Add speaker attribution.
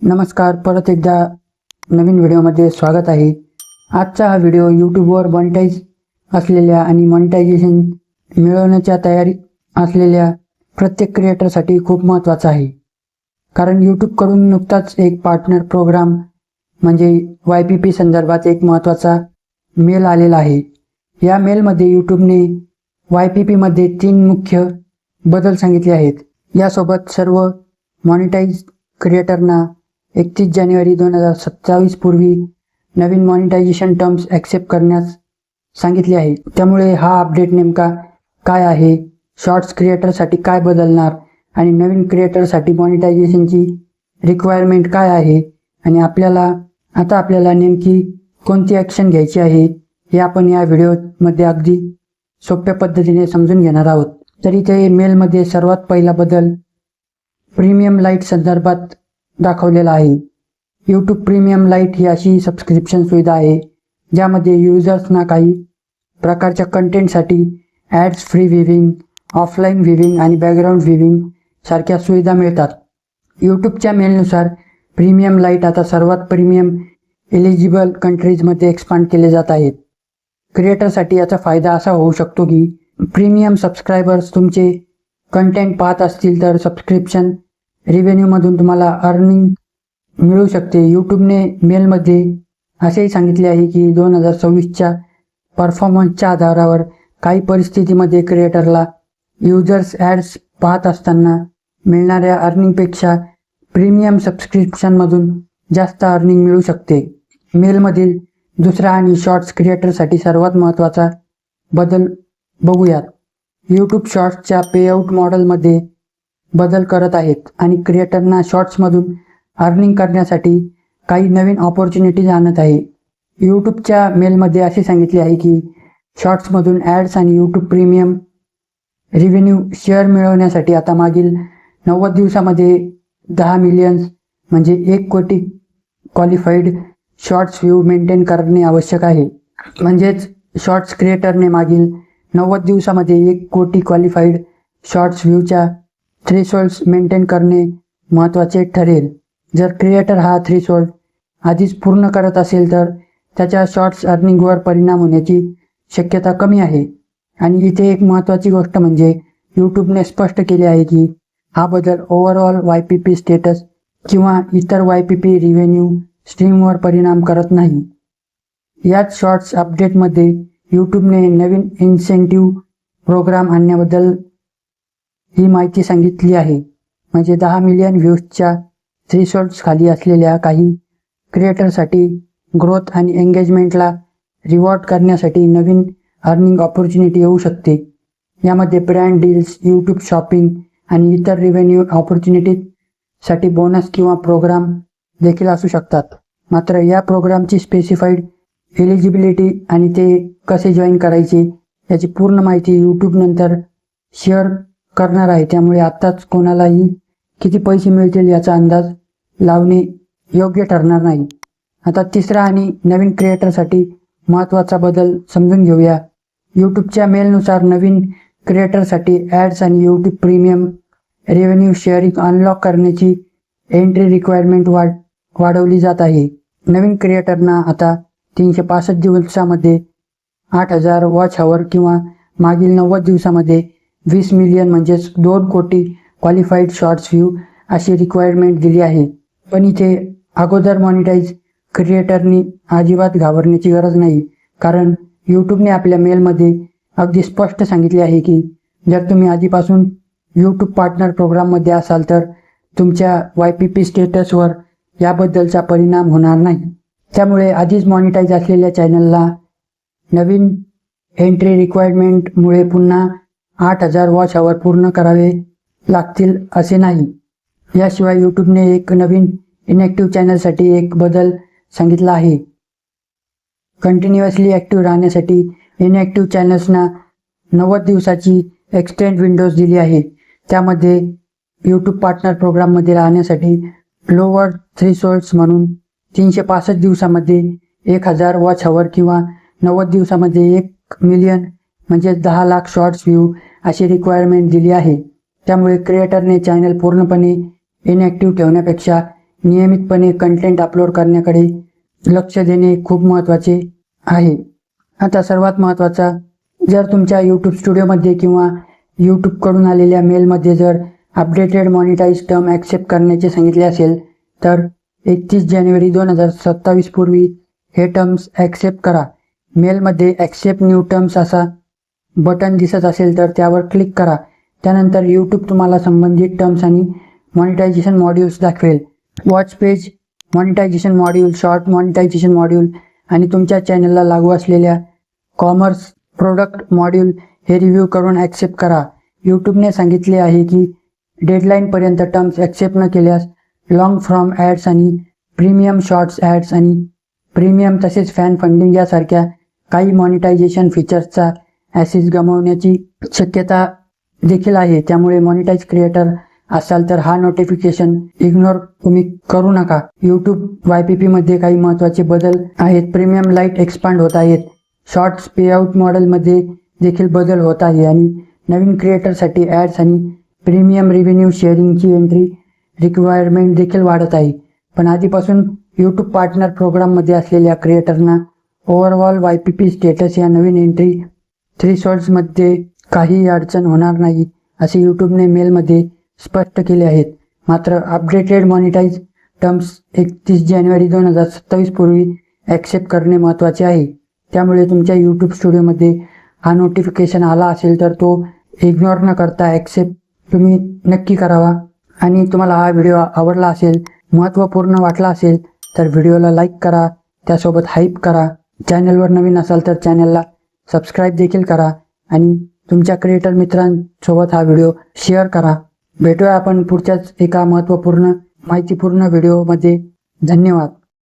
Speaker 1: नमस्कार, परत एकदा नवीन व्हिडिओमध्ये स्वागत आहे। आजचा हा व्हिडिओ यूट्यूबवर मॉनिटाईज असलेल्या आणि मॉनिटायझेशन मिळवण्याच्या तयारीत असलेल्या प्रत्येक क्रिएटरसाठी खूप महत्त्वाचा आहे। कारण यूट्यूबकडून नुकताच एक पार्टनर प्रोग्राम म्हणजे YPP संदर्भात एक महत्त्वाचा मेल आलेला आहे। या मेलमध्ये यूट्यूबने YPP मध्ये 3 मुख्य बदल सांगितले आहेत। यासोबत सर्व मॉनिटाईज क्रिएटरना 31 जानेवारी 2027 पूर्वी नवीन मॉनिटायझेशन टर्म्स ॲक्सेप्ट करण्यास सांगितले आहे। त्यामुळे हा अपडेट नेमका काय आहे, शॉर्ट्स क्रिएटरसाठी काय बदलणार आणि नवीन क्रिएटरसाठी मॉनिटायझेशनची रिक्वायरमेंट काय आहे आणि आपल्याला नेमकी कोणती ॲक्शन घ्यायची आहे हे आपण या व्हिडिओमध्ये अगदी सोप्या पद्धतीने समजून घेणार आहोत। तर इथे मेलमध्ये सर्वात पहिला बदल प्रीमियम लाईट संदर्भात दाखवलेला आहे। यूट्यूब प्रीमियम लाईट ही अशी सबस्क्रिप्शन सुविधा आहे ज्यामध्ये युजर्सना काही प्रकारच्या कंटेंटसाठी ads free viewing, offline viewing आणि बॅकग्राऊंड व्ह्यूइंग सारख्या सुविधा मिळतात। यूट्यूबच्या मेलनुसार प्रीमियम लाईट आता सर्वात प्रीमियम एलिजिबल कंट्रीजमध्ये एक्सपांड केले जात आहेत। क्रिएटरसाठी याचा फायदा असा होऊ शकतो की प्रीमियम सबस्क्रायबर्स तुमचे कंटेंट पाहत असतील तर सबस्क्रिप्शन रेव्हेन्यूमधून तुम्हाला अर्निंग मिळू शकते। यूट्यूबने मेलमध्ये असेही सांगितले आहे की 2026च्या परफॉर्मन्सच्या आधारावर काही परिस्थितीमध्ये क्रिएटरला युजर्स ॲड्स पाहत असताना मिळणाऱ्या अर्निंगपेक्षा प्रीमियम सबस्क्रिप्शनमधून जास्त अर्निंग मिळू शकते। मेलमधील दुसरा आणि शॉर्ट्स क्रिएटरसाठी सर्वात महत्त्वाचा बदल बघूयात। यूट्यूब शॉर्ट्सच्या पेआउट मॉडेलमध्ये बदल करत आहेत आणि क्रिएटरना शॉर्ट्समधून अर्निंग करण्यासाठी काही नवीन ऑपॉर्च्युनिटीज आणत आहे। यूट्यूबच्या मेलमध्ये असे सांगितले आहे की शॉर्ट्समधून ॲड्स आणि यूट्यूब प्रीमियम रेव्हेन्यू शेअर मिळवण्यासाठी आता मागील 90 दिवसामध्ये 10 मिलियन म्हणजे 1 कोटी क्वालिफाईड शॉर्ट्स व्ह्यू मेंटेन करणे आवश्यक आहे। म्हणजेच शॉर्ट्स क्रिएटरने मागील 90 दिवसामध्ये 1 कोटी क्वालिफाईड शॉर्ट्स व्ह्यूच्या थ्रेशोल्ड्स मेंटेन करणे महत्त्वाचे ठरेल। जर क्रिएटर हा थ्रेशोल्ड आधीच पूर्ण करत असेल तर त्याच्या शॉर्ट्स अर्निंगवर परिणाम होण्याची शक्यता कमी आहे। आणि इथे एक महत्त्वाची गोष्ट म्हणजे यूट्यूबने स्पष्ट केले आहे की हा बदल ओव्हरऑल YPP स्टेटस किंवा इतर YPP रेव्हेन्यू स्ट्रीमवर परिणाम करत नाही। याच शॉर्ट्स अपडेटमध्ये यूट्यूबने नवीन इन्सेंटिव्ह प्रोग्राम आणण्याबद्दल ही माहिती सांगितली आहे। म्हणजे 10 मिलियन व्ह्यूजच्या थ्रेशोल्ड्स खाली असलेल्या काही क्रिएटरसाठी ग्रोथ आणि एंगेजमेंटला रिवॉर्ड करण्यासाठी नवीन अर्निंग ऑपॉर्च्युनिटी येऊ शकते। यामध्ये ब्रँड डील्स, यूट्यूब शॉपिंग आणि इतर रेव्हेन्यू ऑपॉर्च्युनिटीजसाठी बोनस किंवा प्रोग्राम देखील असू शकतात। मात्र या प्रोग्रामची स्पेसिफाईड एलिजिबिलिटी आणि ते कसे जॉईन करायचे याची पूर्ण माहिती यूट्यूब नंतर शेअर करणार आहे। त्यामुळे आत्ताच कोणालाही किती पैसे मिळतील याचा अंदाज लावणे योग्य ठरणार नाही। आता तिसरा आणि नवीन क्रिएटरसाठी महत्त्वाचा बदल समजून घेऊया। यूट्यूबच्या मेलनुसार नवीन क्रिएटरसाठी ॲड्स आणि YouTube premium revenue sharing unlock करण्याची एंट्री रिक्वायरमेंट वाढवली जात आहे। नवीन क्रिएटरना आता 365 दिवसामध्ये 8,000 वॉच हॉवर किंवा मागील 90 दिवसामध्ये 20 मिलियन म्हणजेच 2 कोटी क्वालिफाईड शॉर्ट्स व्ह्यू अशी रिक्वायरमेंट दिली आहे। पण इथे अगोदर मॉनिटाईज क्रिएटरनी अजिबात घाबरण्याची गरज नाही, कारण यूट्यूबने आपल्या मेलमध्ये अगदी स्पष्ट सांगितले आहे की जर तुम्ही आधीपासून यूट्यूब पार्टनर प्रोग्राममध्ये असाल तर तुमच्या YPP स्टेटसवर याबद्दलचा परिणाम होणार नाही। त्यामुळे आधीच मॉनिटाईज असलेल्या चॅनलला नवीन एंट्री रिक्वायरमेंटमुळे पुन्हा 8,000 वॉच हॉवर पूर्ण करावे लागतील असे नाही। याशिवाय यूट्यूबने एक नवीन इनॅक्टिव्ह चॅनलसाठी एक बदल सांगितला आहे। कंटिन्युअसली ॲक्टिव्ह राहण्यासाठी इनॅक्टिव्ह चॅनल्सना 90 दिवसाची एक्सटेंड विंडोज दिली आहे। त्यामध्ये यूट्यूब पार्टनर प्रोग्राममध्ये राहण्यासाठी लोअर थ्रेशोल्ड्स म्हणून 365 दिवसामध्ये 1,000 वॉच हॉवर किंवा 90 दिवसामध्ये 1 मिलियन म्हणजे 10 लाख शॉर्ट्स व्ह्यू अशी रिक्वायरमेंट दिली आहे। त्यामुळे क्रिएटरने चॅनल पूर्णपणे इनॅक्टिव्ह ठेवण्यापेक्षा नियमितपणे कंटेंट अपलोड करण्याकडे लक्ष देणे खूप महत्त्वाचे आहे. आता सर्वात महत्त्वाचा, जर तुमच्या यूट्यूब स्टुडिओमध्ये किंवा यूट्यूबकडून आलेल्या मेलमध्ये जर अपडेटेड मॉनिटाईज टर्म ॲक्सेप्ट करण्याचे सांगितले असेल तर 31 जानेवारी 2027 पूर्वी हे टर्म्स ॲक्सेप्ट करा. मेलमध्ये ॲक्सेप्ट न्यू टर्म्स असा बटन दिसत असेल तर त्यावर क्लिक करा. त्यानंतर यूट्यूब तुम्हाला संबंधित टर्म्स आणि मॉनिटायझेशन मॉड्यूल्स दाखवेल. Watch page monetisation module, short monetisation module आणि तुमच्या चॅनलला लागू असलेल्या कॉमर्स प्रोडक्ट मॉड्यूल हे रिव्ह्यू करून ॲक्सेप्ट करा. यूट्यूबने सांगितले आहे की डेडलाईनपर्यंत टर्म्स ॲक्सेप्ट न केल्यास लॉंग फॉर्म ॲड्स आणि प्रीमियम शॉर्ट्स ॲड्स आणि प्रीमियम तसेच फॅन फंडिंग यासारख्या काही मॉनिटायझेशन फीचर्सचा ॲक्सेस गमावण्याची शक्यता देखील आहे. त्यामुळे मॉनिटाईज क्रिएटर असाल तर हा नोटिफिकेशन इग्नोर तुम्ही करू नका. यूट्यूब YPP मध्ये काही महत्त्वाचे बदल आहेत. प्रीमियम लाईट एक्सपांड होत आहेत. शॉर्ट्स पेआउट मॉडेलमध्ये देखील बदल होत आहे आणि नवीन क्रिएटरसाठी ॲड्स आणि प्रीमियम रेव्हेन्यू शेअरिंगची एंट्री रिक्वायरमेंट देखील वाढत आहे. पण आधीपासून यूट्यूब पार्टनर प्रोग्राममध्ये असलेल्या क्रिएटरना ओव्हरऑल YPP स्टेटस या नवीन एंट्री थ्रेशोल्ड्समध्ये काही अडचण होणार नाही असे यूट्यूबने मेलमध्ये स्पष्ट केले आहेत. मात्र अपडेटेड मॉनिटाईज टर्म्स 31 जानेवारी 2027 पूर्वी ॲक्सेप्ट करणे महत्त्वाचे आहे. त्यामुळे तुमच्या यूट्यूब स्टुडिओमध्ये हा नोटिफिकेशन आला असेल तर तो इग्नोर न करता ॲक्सेप्ट तुम्ही नक्की करावा. आणि तुम्हाला हा व्हिडिओ आवडला असेल, महत्त्वपूर्ण वाटला असेल तर व्हिडिओला लाईक करा, त्यासोबत हाईप करा. चॅनलवर नवीन असाल तर चॅनलला सबस्क्राईब देखील करा आणि तुमच्या क्रिएटर मित्रांसोबत हा व्हिडिओ शेअर करा. भेटूया आपण पुढच्याच एका महत्त्वपूर्ण माहितीपूर्ण व्हिडिओमध्ये. धन्यवाद.